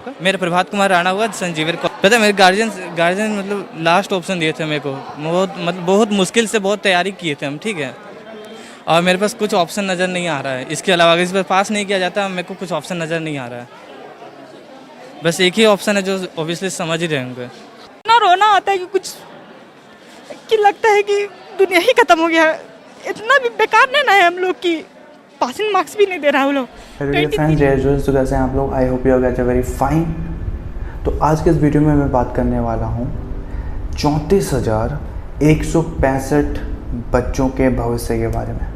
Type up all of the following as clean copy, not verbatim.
मेरा प्रभात कुमार राणा हुआ संजीवन को पता है। मेरे गार्जियन मतलब लास्ट ऑप्शन दिए थे मेरे को। बहुत मुश्किल से बहुत तैयारी किए थे हम, ठीक है। और मेरे पास कुछ ऑप्शन नज़र नहीं आ रहा है इसके अलावा। अगर इस पर पास नहीं किया जाता मेरे को कुछ ऑप्शन नज़र नहीं आ रहा है। बस एक ही ऑप्शन है जो ऑब्वियसली समझ ही रहे होंगे। इतना रोना आता है कि कुछ कि लगता है कि दुनिया ही खत्म हो गया है। इतना भी बेकार नहीं ना है हम लोग की पासिंग मार्क्स भी नहीं दे रहा है वो लोग। हेलो डियर फ्रेंड्स, जय जोश। तो कैसे हैं आप लोग? I hope you are very fine. तो आज के इस वीडियो में मैं बात करने वाला हूँ 34,165 बच्चों के भविष्य के बारे में।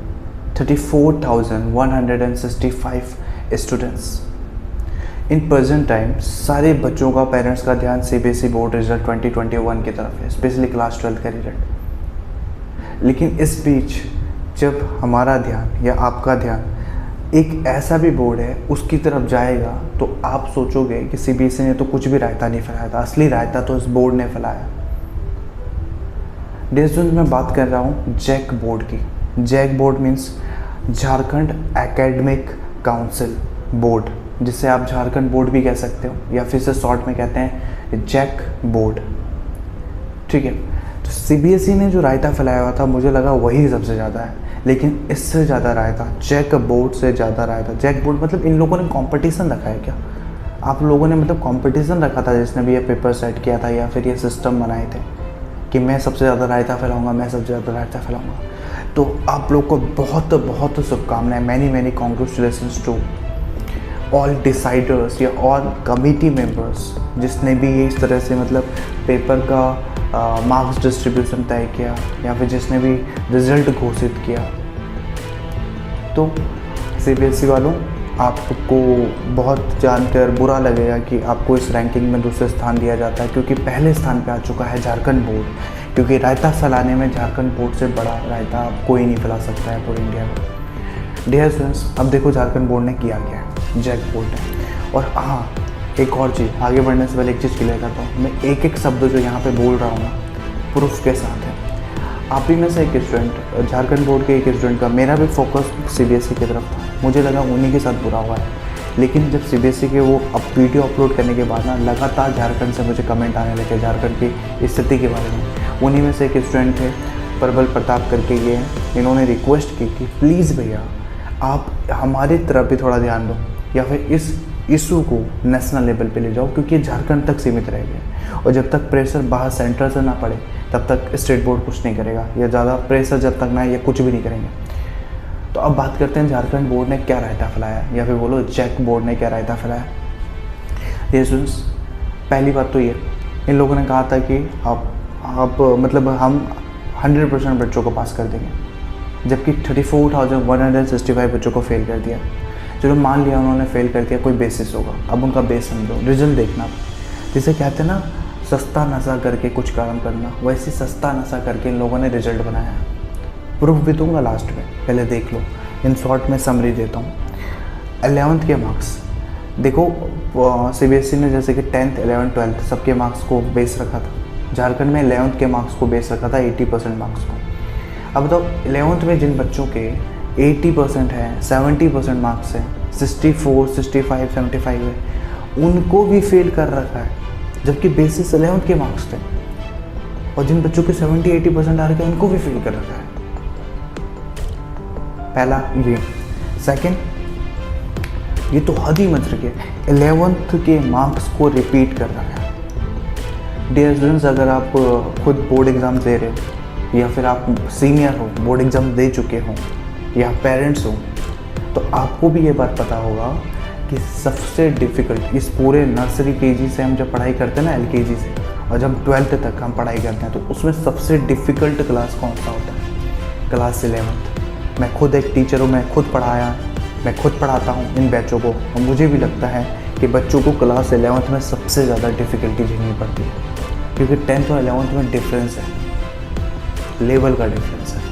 34,165 स्टूडेंट्स इन प्रेजेंट टाइम। सारे बच्चों का पेरेंट्स का ध्यान सीबीएसई बोर्ड रिजल्ट 2021 की तरफ है, स्पेशली क्लास 12 का रिजल्ट। लेकिन इस बीच जब हमारा ध्यान या आपका ध्यान एक ऐसा भी बोर्ड है उसकी तरफ जाएगा तो आप सोचोगे कि सीबीएसई ने तो कुछ भी रायता नहीं फैलाया था। असली रायता तो इस बोर्ड ने फैलाया। डियर स्टूडेंट्स, मैं बात कर रहा हूँ जैक बोर्ड की। JAC board means Jharkhand academic council board, जिसे आप झारखंड बोर्ड भी कह सकते हो या फिर से शॉर्ट में कहते हैं जैक बोर्ड, ठीक है। तो सीबीएसई ने जो रायता फैलाया हुआ था मुझे लगा वही सबसे ज़्यादा है, लेकिन इससे ज़्यादा रायता जैक बोर्ड से ज़्यादा रायता। जैक बोर्ड मतलब इन लोगों ने कंपटीशन रखा है क्या? आप लोगों ने मतलब कंपटीशन रखा था जिसने भी ये पेपर सेट किया था या फिर ये सिस्टम बनाए थे कि मैं सबसे ज़्यादा रायता फैलाऊंगा, मैं सबसे ज़्यादा रायता फैलाऊंगा। तो आप लोग को बहुत बहुत शुभकामनाएं। मैनी कॉन्ग्रेचुलेशंस टू ऑल डिसाइडर्स या ऑल कमिटी मेंबर्स जिसने भी ये इस तरह से मतलब पेपर का मार्क्स डिस्ट्रीब्यूशन तय किया या फिर जिसने भी रिज़ल्ट घोषित किया। तो सीबीएसई वालों, आपको बहुत जानकर बुरा लगेगा कि आपको इस रैंकिंग में दूसरे स्थान दिया जाता है, क्योंकि पहले स्थान पे आ चुका है झारखंड बोर्ड। क्योंकि रायता फैलाने में झारखंड बोर्ड से बड़ा रायता आप कोई नहीं फैला सकता है पूरे इंडिया में। डियर स्टूडेंट्स, अब देखो झारखंड बोर्ड ने किया क्या है, जैक बोर्ड ने। और हाँ, एक और चीज़, आगे बढ़ने से पहले एक चीज़ क्लियर करता हूँ। मैं एक एक शब्द जो यहाँ पे बोल रहा हूँ ना, प्रूफ के साथ है। आप ही में से एक स्टूडेंट, झारखंड बोर्ड के एक स्टूडेंट का, मेरा भी फोकस सीबीएसई की तरफ था। मुझे लगा उन्हीं के साथ बुरा हुआ है, लेकिन जब सीबीएसई के वो अब वीडियो अपलोड करने के बाद ना लगातार झारखंड से मुझे कमेंट आने लगे झारखंड की स्थिति के बारे में। उन्हीं में से एक स्टूडेंट थे, प्रबल प्रताप करके ये हैं। इन्होंने रिक्वेस्ट की कि प्लीज़ भैया आप हमारी तरफ भी थोड़ा ध्यान दो या फिर इस इशू को नेशनल लेवल पे ले जाओ, क्योंकि झारखंड तक सीमित रह गए। और जब तक प्रेशर बाहर सेंटर से ना पड़े तब तक स्टेट बोर्ड कुछ नहीं करेगा, या ज़्यादा प्रेशर जब तक ना आए ये कुछ भी नहीं करेंगे। तो अब बात करते हैं झारखंड बोर्ड ने क्या रायता फैलाया, या फिर बोलो जैक बोर्ड ने क्या रायता फैलाया। ये स्टूडेंट्स, पहली बात तो ये, इन लोगों ने कहा था कि आप मतलब हम 100% बच्चों को पास कर देंगे, जबकि 34,165 बच्चों को फेल कर दिया। चलो मान लिया उन्होंने फेल कर दिया, कोई बेसिस होगा। अब उनका बेस समझो, रिजल्ट देखना। जिसे कहते हैं ना सस्ता नशा करके कुछ काम करना, वैसे सस्ता नशा करके इन लोगों ने रिजल्ट बनाया है। प्रूफ भी दूंगा लास्ट में, पहले देख लो। इन शॉर्ट में समरी देता हूँ। 11th के मार्क्स देखो, सीबीएसई ने जैसे कि 10th, 11th, 12th सबके मार्क्स को बेस रखा था। झारखंड में 11th के मार्क्स को बेस रखा था, 80% मार्क्स को। अब तो 11th में जिन बच्चों के 80% है, 70% मार्क्स हैं, 64, 65, 75 है, उनको भी फेल कर रखा है, जबकि बेसिस 11th के मार्क्स थे। और जिन बच्चों के 70-80% आ रखे हैं उनको भी फेल कर रखा है। पहला ये। सेकंड, ये तो हद ही मच रही है, 11th के मार्क्स को रिपीट कर रहा है। डियर स्टूडेंट्स, अगर आप खुद बोर्ड एग्ज़ाम दे रहे हो या फिर आप सीनियर हो, बोर्ड एग्ज़ाम दे चुके हो, या पेरेंट्स हो, तो आपको भी ये बात पता होगा कि सबसे डिफ़िकल्ट इस पूरे नर्सरी केजी से हम जब पढ़ाई करते हैं ना, एलकेजी से, और जब 12th तक हम पढ़ाई करते हैं, तो उसमें सबसे डिफ़िकल्ट क्लास कौन सा होता है? Class 11th। मैं खुद एक टीचर हूँ, मैं खुद पढ़ाया, मैं खुद पढ़ाता हूँ इन बैचों को, और मुझे भी लगता है कि बच्चों को क्लास 11th में सबसे ज़्यादा डिफ़िकल्टी झेलनी पड़ती है, क्योंकि 10th और 11th में डिफरेंस है, लेवल का डिफरेंस है।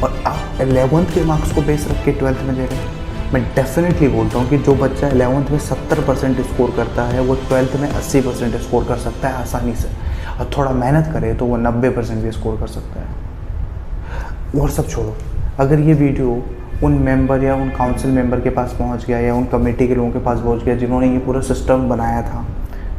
और आप 11th के मार्क्स को बेस रख के 12th में दे रहे हैं। मैं डेफिनेटली बोलता हूँ कि जो बच्चा 11th में 70% स्कोर करता है वो 12th में 80% स्कोर कर सकता है आसानी से, और थोड़ा मेहनत करे तो वो 90% भी स्कोर कर सकता है। और सब छोड़ो, अगर ये वीडियो उन मेंबर या उन काउंसिल मेंबर के पास पहुंच गया या उन कमेटी के लोगों के पास पहुंच गया जिन्होंने ये पूरा सिस्टम बनाया था,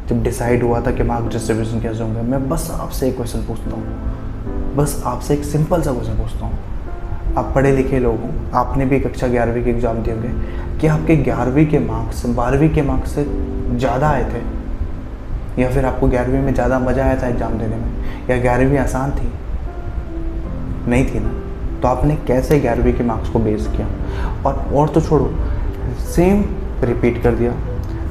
जब डिसाइड हुआ था कि मार्क्स डिस्ट्रीब्यूशन कैसे होंगे। मैं बस आपसे एक क्वेश्चन पूछता हूँ, बस आपसे एक सिंपल सा क्वेश्चन पूछता हूँ। आप पढ़े लिखे लोग हो, आपने भी कक्षा 11वीं के एग्ज़ाम दिए होंगे, कि आपके 11वीं के मार्क्स 12वीं के मार्क्स से ज़्यादा आए थे, या फिर आपको 11वीं में ज़्यादा मज़ा आया था एग्ज़ाम देने में, या 11वीं आसान थी? नहीं थी ना। तो आपने कैसे 11वीं के मार्क्स को बेस किया? और तो छोड़ो, सेम रिपीट कर दिया।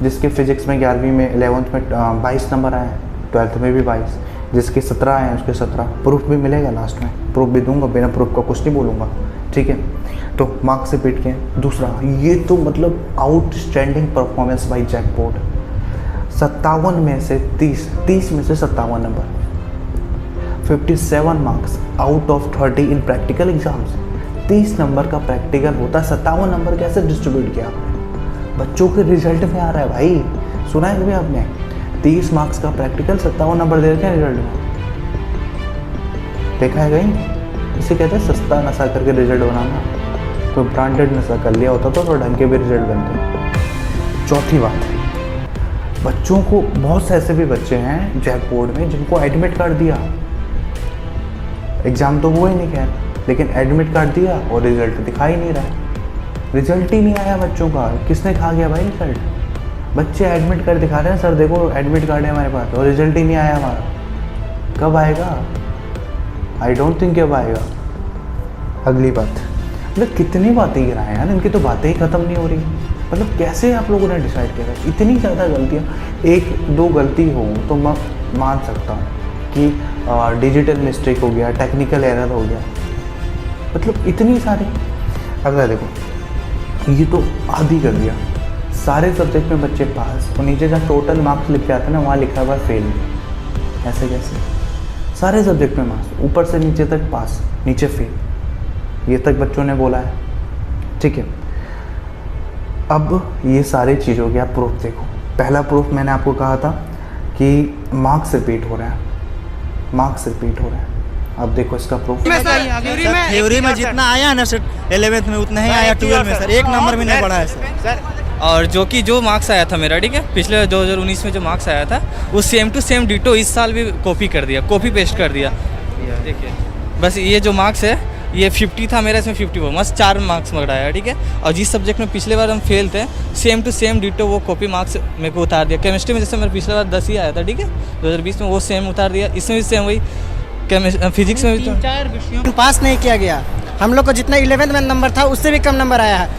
जिसके फिजिक्स में 11वीं में 11th में 22 नंबर आए हैं, 12th में भी 22, जिसके 17 आए हैं उसके 17। प्रूफ भी मिलेगा लास्ट में, प्रूफ भी दूंगा, बिना प्रूफ का कुछ नहीं बोलूँगा, ठीक है। तो मार्क्स रिपीट किए। दूसरा, ये तो मतलब outstanding performance by JAC board. 57 में से 30 में से 57 number, 57 marks out of 30 in practical exams. 30 number का प्रैक्टिकल होता, 57 नंबर कैसे डिस्ट्रीब्यूट किया आपने? बच्चों के रिजल्ट में आ रहा है भाई, सुना है कभी आपने? 30 मार्क्स का प्रैक्टिकल 57 नंबर दे रखे हैं रिजल्ट में, देखा है कहीं? इसे कहते हैं सस्ता नशा करके रिजल्ट बनाना। कोई ब्रांडेड नशा कर लिया होता तो ढंग के भी रिजल्ट बनते। चौथी बात, बच्चों को, बहुत से ऐसे भी बच्चे हैं जैक बोर्ड में जिनको एडमिट कार्ड दिया, एग्ज़ाम तो हुआ ही नहीं खैर, लेकिन एडमिट कार्ड दिया और रिजल्ट दिखा ही नहीं रहा, रिजल्ट ही नहीं आया बच्चों का। किसने खा गया भाई रिजल्ट? बच्चे एडमिट कार्ड दिखा रहे हैं, सर देखो एडमिट कार्ड है हमारे पास, और रिजल्ट ही नहीं आया हमारा। कब आएगा? आई डोंट थिंक कब आएगा। अगली बात, मतलब कितनी बातें गिराएं यार, इनकी तो बातें ही ख़त्म नहीं हो रही। मतलब कैसे आप लोगों ने डिसाइड किया? इतनी ज़्यादा गलतियाँ, एक दो गलती हो तो मैं मान सकता हूँ कि डिजिटल मिस्टेक हो गया, टेक्निकल एरर हो गया, मतलब इतनी सारी। अगला देखो, ये तो आधी कर दिया, सारे सब्जेक्ट में बच्चे पास, और नीचे जहाँ टोटल मार्क्स लिख के आता है ना, वहाँ लिखा हुआ फेल। ऐसे कैसे? सारे सब्जेक्ट में मार्क्स, ऊपर से नीचे तक पास, नीचे फेल, ये तक बच्चों ने बोला है, ठीक है। अब ये सारी चीज़ों के आप प्रूफ देखो। पहला प्रूफ मैंने आपको कहा था कि मार्क्स रिपीट हो रहे हैं, मार्क्स रिपीट हो रहे हैं। अब देखो इसका प्रूफ। थ्योरी में जितना आया ना सर 11th में उतना ही आया 12 में सर, एक नंबर भी नहीं बढ़ा है सर। और जो मार्क्स आया था मेरा, ठीक है, पिछले 2019 में जो मार्क्स आया था, वो सेम टू सेम डिटो इस साल भी कॉपी कर दिया, कॉपी पेस्ट कर दिया। देखिए बस ये जो मार्क्स है, ये 50 था मेरा, इसमें 54, बस 4 मार्क्स बढ़ाया, ठीक है। और जिस सब्जेक्ट में पिछले बार हम फेल थे, सेम टू सेम डिटो वो कॉपी मार्क्स मेरे को उतार दिया। केमिस्ट्री में जैसे मेरा पिछले बार 10 ही आया था, ठीक है, 2020 में, वो सेम उतार दिया। इसमें भी सेम वही, फिजिक्स में भी 3-4 विषयों पास नहीं किया गया। हम लोग को जितना 11th में नंबर था उससे भी कम नंबर आया है।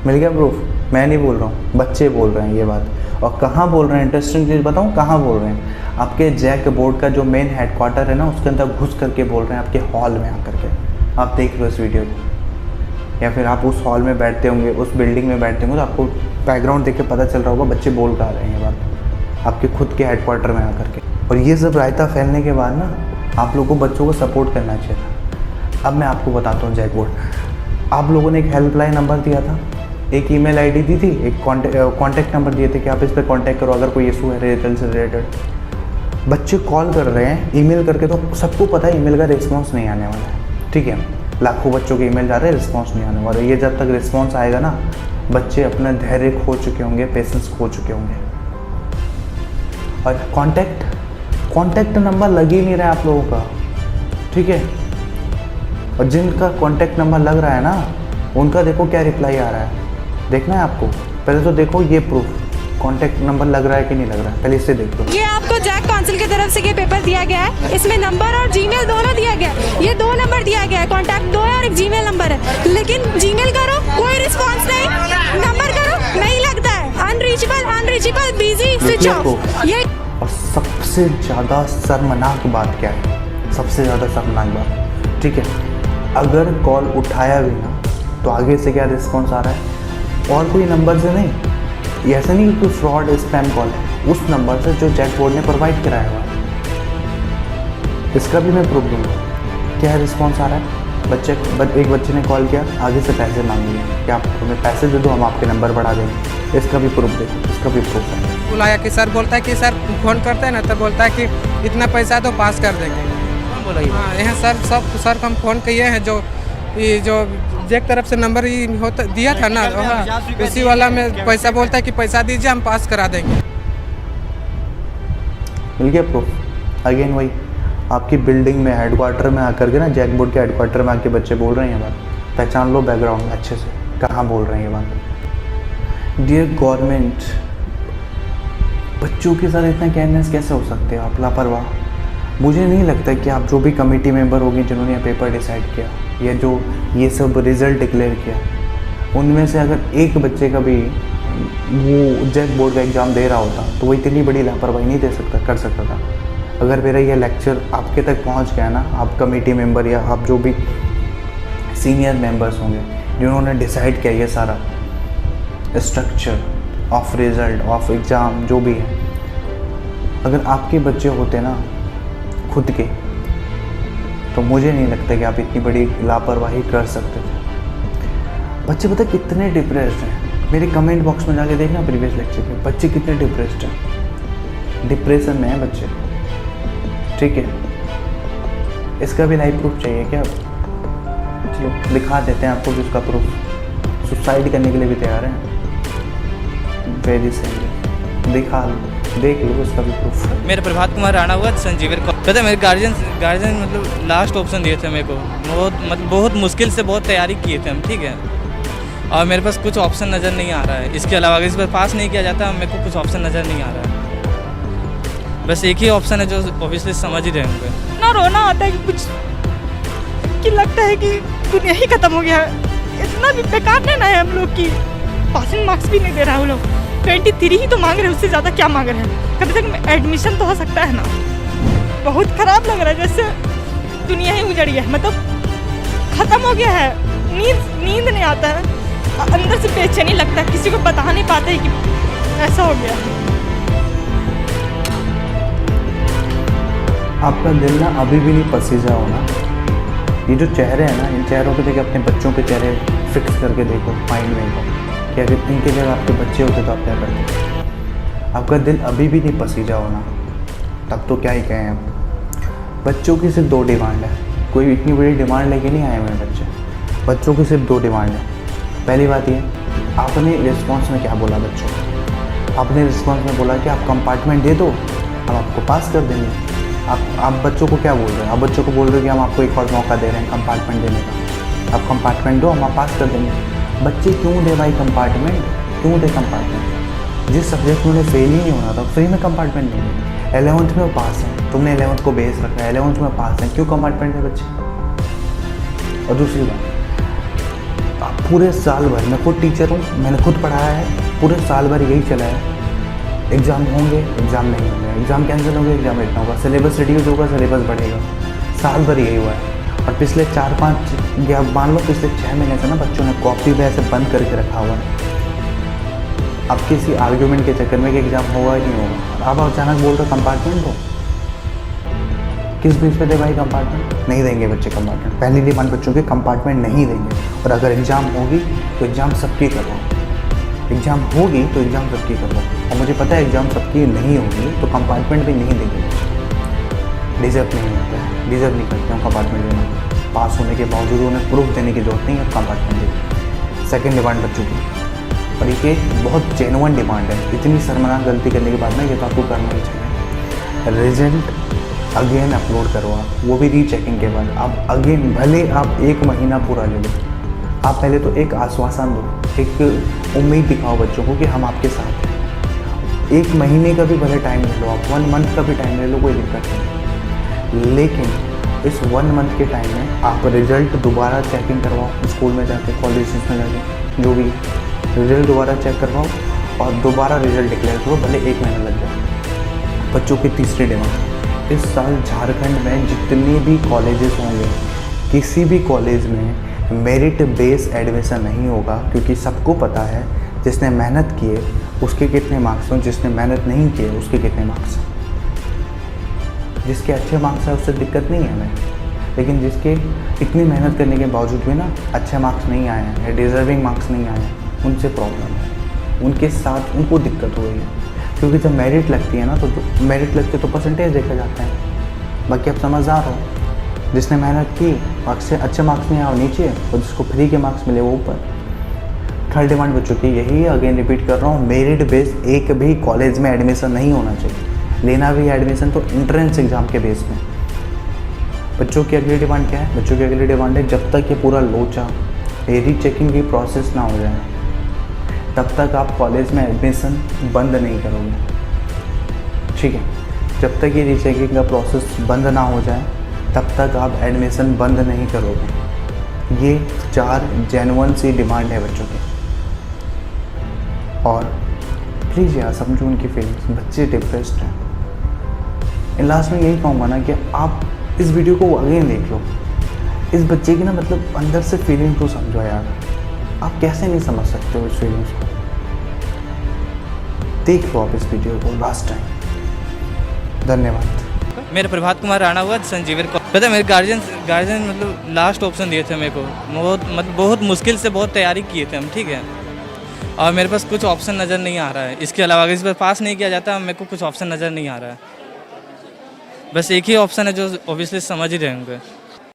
मिल गया प्रूफ? मैं नहीं बोल रहा हूँ, बच्चे बोल रहे हैं ये बात। और कहाँ बोल रहे हैं, इंटरेस्टिंग चीज़ बताऊँ कहाँ बोल रहे हैं? आपके जैक बोर्ड का जो मेन हेडक्वार्टर है ना, उसके अंदर घुस करके बोल रहे हैं, आपके हॉल में आकर के। आप देख लो इस वीडियो को, या फिर आप उस हॉल में बैठते होंगे, उस बिल्डिंग में बैठते होंगे, तो आपको बैकग्राउंड देख के पता चल रहा होगा बच्चे बोल कहाँ रहे हैं ये बात, आपके खुद के हेडक्वार्टर में आकर के। और ये सब रायता फैलने के बाद ना, आप लोगों को बच्चों को सपोर्ट करना चाहिए था। अब मैं आपको बताता हूँ जैक बोर्ड, आप लोगों ने एक हेल्पलाइन नंबर दिया था, एक ईमेल आईडी दी थी, एक कॉन्टैक्ट नंबर दिए थे कि आप इस पर कॉन्टैक्ट करो अगर कोई इशू है रिजल्ट से रिलेटेड। बच्चे कॉल कर रहे हैं ईमेल करके, तो सबको पता है ईमेल का रिस्पांस नहीं आने वाला है, ठीक है। लाखों बच्चों के ईमेल जा रहे हैं, रिस्पांस नहीं आने वाला। ये जब तक रिस्पांस आएगा ना, बच्चे अपना धैर्य खो चुके होंगे, पेशेंस खो चुके होंगे। और कॉन्टैक्ट नंबर लग ही नहीं रहा है आप लोगों का, ठीक है। और जिनका कॉन्टैक्ट नंबर लग रहा है ना, उनका देखो क्या रिप्लाई आ रहा है, देखना है आपको। पहले तो देखो ये प्रूफ, कॉन्टैक्ट नंबर लग रहा है कि नहीं लग रहा है, पहले इसे देख लो। ये आपको जैक काउंसिल की तरफ से ये पेपर दिया गया है, इसमें नंबर और जीमेल दोनों दिया गया है। ये 2 नंबर दिया गया है, कॉन्टैक्ट 2 है और एक जीमेल नंबर है, लेकिन जीमेल करो कोई रिस्पांस नहीं, नंबर करो नहीं लगता है, अनरीचेबल, बिजी, स्विच ऑफ। ये और सबसे ज़्यादा शर्मनाक बात क्या है, सबसे ज़्यादा शर्मनाक बात, ठीक है, अगर कॉल उठाया भी ना, तो आगे से क्या रिस्पॉन्स आ रहा है, और कोई नंबर से नहीं। ऐसा नहीं कि कोई फ्रॉड स्पैम कॉल है, उस नंबर से जो जैक बोर्ड ने प्रोवाइड कराया हुआ है। इसका भी मैं प्रूफ दूँगा। क्या रिस्पॉन्स आ रहा है? एक बच्चे ने कॉल किया, आगे से पैसे मांग लिए कि आप हमें पैसे दे दो, हम आपके नंबर बढ़ा देंगे। इसका भी प्रूफ देखो, इसका भी प्रूफ है। बुलाया कि सर बोलता है कि सर फ़ोन करते हैं ना, तब बोलता है कि इतना पैसा तो पास कर देंगे। बोला हाँ, यहाँ सर को हम फ़ोन किए हैं, जो ये जो जैक तरफ से नंबर ये होता दिया था ना, हाँ, उसी वाला में पैसा बोलता है कि पैसा दीजिए हम पास करा देंगे। मिल गया प्रूफ। अगेन वही आपकी बिल्डिंग में हेडक्वार्टर में आकर के ना, जैक बोर्ड के हेडक्वार्टर में आके बच्चे बोल रहे हैं ये बात। पहचान लो बैकग्राउंड अच्छे से, कहाँ बोल रहे हैं ये बात। डियर गवर्नमेंट, बच्चों के साथ इतना केयरनेस कैसे हो सकते हो आप, लापरवाह। मुझे नहीं लगता कि आप जो भी कमेटी मेंबर होंगे जिन्होंने ये पेपर डिसाइड किया या जो ये सब रिज़ल्ट डिक्लेयर किया, उनमें से अगर एक बच्चे का भी वो जैक बोर्ड का एग्ज़ाम दे रहा होता तो वो इतनी बड़ी लापरवाही नहीं कर सकता था। अगर मेरा ये लेक्चर आपके तक पहुंच गया ना, आप कमेटी मेंबर या आप जो भी सीनियर मेंबर्स होंगे जिन्होंने डिसाइड किया ये सारा structure of result of exam जो भी है, अगर आपके बच्चे होते ना खुद के, तो मुझे नहीं लगता कि आप इतनी बड़ी लापरवाही कर सकते थे। बच्चे पता कितने डिप्रेस्ड हैं, मेरे कमेंट बॉक्स में जाके देखना प्रीवियस लेक्चर के, बच्चे कितने डिप्रेस्ड हैं, डिप्रेशन में हैं बच्चे। ठीक है, इसका भी लाइव प्रूफ चाहिए क्या? चलो दिखा देते हैं आपको भी उसका प्रूफ। सुसाइड करने के लिए भी तैयार हैं, वेरी सही, देख लो उसका भी प्रूफ। मेरा प्रभात कुमार राणा हुआ, संजीवर को पता है मेरे गार्जियन मतलब लास्ट ऑप्शन दिए थे मेरे को, बहुत मुश्किल से बहुत तैयारी किए थे हम, ठीक है। और मेरे पास कुछ ऑप्शन नज़र नहीं आ रहा है, इसके अलावा अगर इस पर पास नहीं किया जाता मेरे को कुछ ऑप्शन नज़र नहीं आ रहा है। बस एक ही ऑप्शन है जो ऑब्वियसली समझ ही रहे होंगे। इतना रोना आता है कि कुछ कि लगता है कि दुनिया ही खत्म हो गया है। इतना भी बेकार नहीं ना है हम लोग की, पासिंग मार्क्स भी नहीं दे रहा है वो लोग, 23 ही तो मांग रहे हैं, उससे ज़्यादा क्या मांग रहे हैं? कभी तक एडमिशन तो हो सकता है ना। बहुत ख़राब लग रहा है, जैसे दुनिया ही उजड़ गया है, मतलब ख़त्म हो गया है। नींद नहीं आता है, अंदर से बेचैनी लगता है, किसी को बता नहीं पाते कि ऐसा हो गया है। आपका दिल ना अभी भी नहीं पसीजा होना। ये जो चेहरे हैं ना, इन चेहरों पे देखे, अपने बच्चों के चेहरे फिक्स करके देखो माइंड में कि अगर इनके जगह आपके बच्चे होते तो आप क्या करते। आपका दिल अभी भी नहीं पसीजा होना, तब तो क्या ही कहें आप। बच्चों की सिर्फ 2 डिमांड है, कोई इतनी बड़ी डिमांड लेके नहीं आए हुए बच्चे। बच्चों की सिर्फ 2 डिमांड है। पहली बात ये, आपने रिस्पॉन्स में क्या बोला बच्चों को? आपने रिस्पॉन्स में बोला कि आप कंपार्टमेंट दे दो, हम आपको पास कर देंगे। आप बच्चों को क्या बोल रहे हैं? आप बच्चों को बोल रहे हो कि हम आपको एक और मौका दे रहे हैं कंपार्टमेंट देने का, आप कंपार्टमेंट दो, हम आप पास कर देंगे। बच्चे क्यों दे भाई कंपार्टमेंट, क्यों दे कंपार्टमेंट? जिस सब्जेक्ट में उन्हें फेल ही नहीं होना था फ्री में कंपार्टमेंट देंगे। 11th में वो पास हैं, तुमने 11th को बेस रखा है, 11th में पास हैं, क्यों कंपार्टमेंट है बच्चे? और दूसरी बात, आप पूरे साल भर, मैं खुद टीचर हूँ, मैंने खुद पढ़ाया है, पूरे साल भर यही चला है, एग्ज़ाम होंगे, एग्ज़ाम नहीं होंगे, एग्ज़ाम कैंसिल होंगे, एग्ज़ाम इतना होगा, सिलेबस रिड्यूस होगा, सिलेबस बढ़ेगा। साल भर यही हुआ है। और पिछले 4-5 या मान लो पिछले 6 महीने से ना बच्चों ने कॉपी में ऐसे बंद करके रखा हुआ है। अब किसी आर्ग्यूमेंट के चक्कर में कि एग्ज़ाम होगा ही नहीं होगा, अब अचानक बोल रहे कंपार्टमेंट दो। किस बेस पे दे भाई कंपार्टमेंट? नहीं देंगे बच्चे कंपार्टमेंट। पहली डिमांड बच्चों के कंपार्टमेंट नहीं देंगे। और अगर एग्ज़ाम होगी तो एग्ज़ाम सबकी करवाओ, एग्ज़ाम होगी तो एग्ज़ाम सबकी करवाओ। और मुझे पता है एग्ज़ाम सबकी नहीं होगी तो कंपार्टमेंट भी नहीं देंगे बच्चे। डिज़र्व नहीं होता है, डिज़र्व नहीं करते हैं कंपार्टमेंट देना। पास होने के बावजूद उन्हें प्रूफ देने की जरूरत नहीं है, कंपार्टमेंट देंगे। सेकेंड डिमांड बच्चों की, और ये बहुत जेन्युइन डिमांड है, इतनी शर्मनाक गलती करने के बाद ना ये तो आपको करना ही चाहिए। रिजल्ट अगेन अपलोड करवा, वो भी रीचेकिंग के बाद। आप अगेन भले आप 1 महीना पूरा ले लो, आप पहले तो एक आश्वासन दो, एक उम्मीद दिखाओ बच्चों को कि हम आपके साथ हैं। 1 महीने का भी भले टाइम ले लो, आप 1 मंथ का भी टाइम ले लो, कोई दिक्कत नहीं। लेकिन इस 1 मंथ के टाइम में आप रिजल्ट दोबारा चेकिंग करवाओ, स्कूल में जाके, कॉलेज में जाके, जो भी रिजल्ट दोबारा चेक करवाओ और दोबारा रिजल्ट डिक्लेयर करो, भले 1 महीना लग जाए। बच्चों की तीसरी डिमांड, इस साल झारखंड में जितने भी कॉलेजेस होंगे, किसी भी कॉलेज में मेरिट बेस एडमिशन नहीं होगा, क्योंकि सबको पता है जिसने मेहनत किए उसके कितने मार्क्स हैं, जिसने मेहनत नहीं किए उसके कितने मार्क्स हैं। जिसके अच्छे मार्क्स हैं उससे दिक्कत नहीं है हमें, लेकिन जिसके इतनी मेहनत करने के बावजूद भी ना अच्छे मार्क्स नहीं आए हैं या डिज़र्विंग मार्क्स नहीं आए हैं, उनसे प्रॉब्लम है, उनके साथ उनको दिक्कत हो रही है। क्योंकि जब मेरिट लगती है ना, तो मेरिट लगती है तो परसेंटेज देखा जाता है। बाकी आप समझदार हो, जिसने मेहनत की, मार्क्स से अच्छे मार्क्स नहीं आए वो नीचे, और जिसको फ्री के मार्क्स मिले वो ऊपर। थर्ड डिमांड बच्चों की यही है, अगेन रिपीट कर रहा हूँ, मेरिट बेस एक भी कॉलेज में एडमिशन नहीं होना चाहिए। लेना भी एडमिशन तो एंट्रेंस एग्ज़ाम के बेस में। बच्चों की अगली डिमांड क्या है? बच्चों की अगली डिमांड है, जब तक ये पूरा लोचा रीचेकिंग की प्रोसेस ना हो जाए तब तक आप कॉलेज में एडमिशन बंद नहीं करोगे। ठीक है, जब तक ये रीचेकिंग का प्रोसेस बंद ना हो जाए तब तक आप एडमिशन बंद नहीं करोगे। ये 4 जेन्युइन सी डिमांड है बच्चों की। और प्लीज़ यार समझो उनकी फीलिंग्स, बच्चे डिप्रेस्ड हैं। लास्ट में यही कहूँगा ना कि आप इस वीडियो को अगेन देख लो, इस बच्चे की ना मतलब अंदर से फीलिंग को समझो यार। आप कैसे नहीं समझ सकते हो इस फीलिंग्स को? देख लो आप इस वीडियो को लास्ट टाइम। धन्यवाद। मेरा प्रभात कुमार राणा हुआ, संजीवन को पता है मेरे गार्जियन मतलब लास्ट ऑप्शन दिए थे मेरे को। बहुत मुश्किल से बहुत तैयारी किए थे हम, ठीक है, और मेरे पास कुछ ऑप्शन नज़र नहीं आ रहा है। इसके अलावा अगर इस पर पास नहीं किया जाता मेरे को कुछ ऑप्शन नज़र नहीं आ रहा है। बस एक ही ऑप्शन है जो ऑब्वियसली समझ ही रहे होंगे।